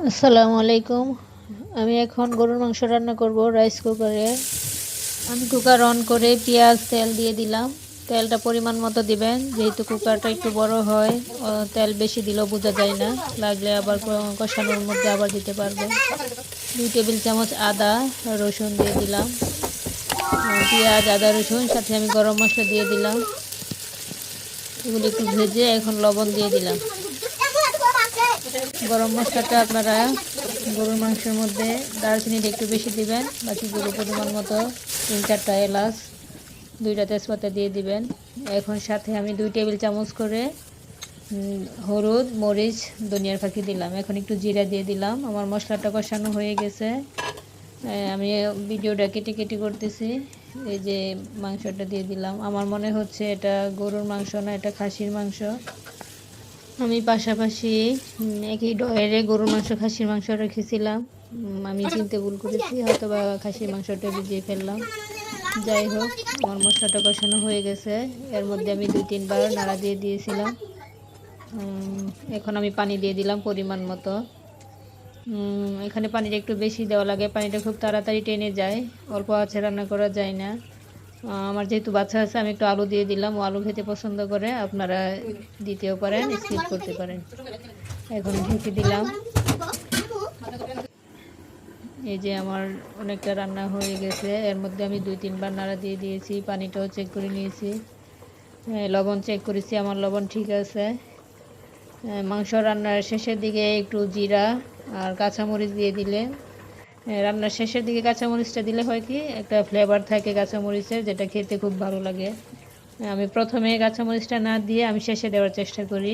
আসসালামু আলাইকুম। আমি এখন গরুর মাংস রান্না করব রাইস কুকারে। আমি কুকার অন করে পেঁয়াজ তেল দিয়ে দিলাম। তেলটা পরিমাণ মতো দিবেন, যেহেতু কুকারটা একটু বড় হয়। তেল বেশি দিলেও বোঝা যায় না, লাগলে আবার কষানোর মধ্যে আবার দিতে পারবেন। 2 টেবিল চামচ আদা রসুন দিয়ে দিলাম। পেঁয়াজ আদা রসুন সাথে আমি গরম মশলা দিয়ে দিলাম। এগুলি একটু ভেজে এখন লবণ দিয়ে দিলাম। গরম মশলাটা আপনারা গরুর মাংসের মধ্যে দারচিনিটা একটু বেশি দিবেন, বাকিগুলো পরিমাণ মতো 3-4টা এলাচ 2টা তেজপাতা দিয়ে দিবেন। এখন সাথে আমি 2 টেবিল চামচ করে হলুদ মরিচ ধনিয়ার ফাঁকি দিলাম। এখন একটু জিরা দিয়ে দিলাম। আমার মশলাটা কষানো হয়ে গেছে। আমি ভিডিওটা কেটে কেটে করতেছি। এই যে মাংসটা দিয়ে দিলাম। আমার মনে হচ্ছে এটা গরুর মাংস না, এটা খাসির মাংস। আমি পাশাপাশি একই ডয়ারে গরুর মাংস খাসির মাংস রেখেছিলাম। আমি চিনতে ভুল করেছি, হয়তো বা খাসির মাংসটা ভিজিয়ে ফেললাম। যাই হোক, আমার মশলাটা কষানো হয়ে গেছে। এর মধ্যে আমি 2-3 বার নাড়া দিয়ে দিয়েছিলাম। এখন আমি পানি দিয়ে দিলাম পরিমাণ মতো। এখানে পানিটা একটু বেশি দেওয়া লাগে, পানিটা খুব তাড়াতাড়ি টেনে যায়, অল্প আঁচে রান্না করা যায় না। আমার যেহেতু বাচ্চা আছে আমি একটু আলু দিয়ে দিলাম, ও আলু খেতে পছন্দ করে, আপনারা দিতেও পারেন, স্কিপ করতে পারেন। এখন ঢেকে দিলাম। এই যে আমার অনেকটা রান্না হয়ে গেছে। এর মধ্যে আমি 2-3 বার নাড়া দিয়ে দিয়েছি, পানিটাও চেক করে নিয়েছি, লবণ চেক করেছি, আমার লবণ ঠিক আছে। মাংস রান্নার শেষের দিকে একটু জিরা আর কাঁচামরিচ দিয়ে দিলে, রান্নার শেষের দিকে কাঁচামরিচটা দিলে হয় কি একটা ফ্লেভার থাকে কাঁচামরিচের, যেটা খেতে খুব ভালো লাগে। আমি প্রথমে কাঁচামরিচটা না দিয়ে আমি শেষে দেওয়ার চেষ্টা করি,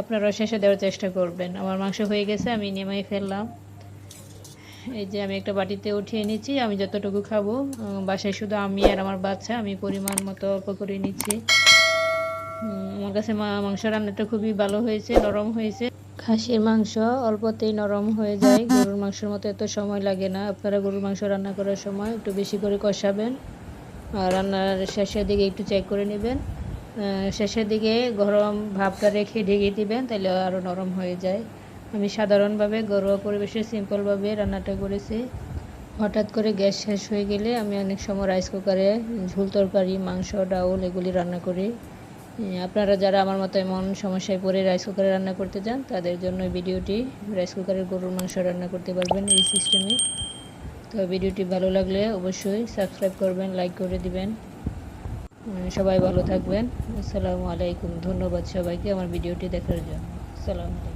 আপনারাও শেষে দেওয়ার চেষ্টা করবেন। আমার মাংস হয়ে গেছে, আমি নেমে ফেললাম। এই যে আমি একটা বাটিতে উঠিয়ে নিচ্ছি, আমি যতটুকু খাবো। বাসায় শুধু আমি আর আমার বাচ্চা, আমি পরিমাণ মতো অল্প করে নিচ্ছি। আমার কাছে মাংস রান্নাটা খুবই ভালো হয়েছে, নরম হয়েছে। খাসির মাংস অল্পতেই নরম হয়ে যায়, গরুর মাংসের মতো এত সময় লাগে না। আপনারা গরুর মাংস রান্না করার সময় একটু বেশি করে কষাবেন, আর রান্নার শেষের দিকে একটু চেক করে নেবেন। শেষের দিকে গরম ভাবটা রেখে ঢেকে দিবেন, তাহলে আরও নরম হয়ে যায়। আমি সাধারণভাবে ঘরোয়া পরিবেশে সিম্পলভাবে রান্নাটা করেছি। হঠাৎ করে গ্যাস শেষ হয়ে গেলে আমি অনেক সময় রাইস কুকারে ঝোল তরকারি, মাংস, ডাউল এগুলি রান্না করি। আপনারা যারা আমার মতো এমন সমস্যায় পড়ে রাইস কুকারে রান্না করতে চান, তাদের জন্য ভিডিওটি, রাইস কুকারের গরুর মাংস রান্না করতে পারবেন এই সিস্টেমে। তো ভিডিওটি ভালো লাগলে অবশ্যই সাবস্ক্রাইব করবেন, লাইক করে দিবেন। সবাই ভালো থাকবেন। আসসালামু আলাইকুম। ধন্যবাদ সবাইকে আমার ভিডিওটি দেখার জন্য। আসসালামু আলাইকুম।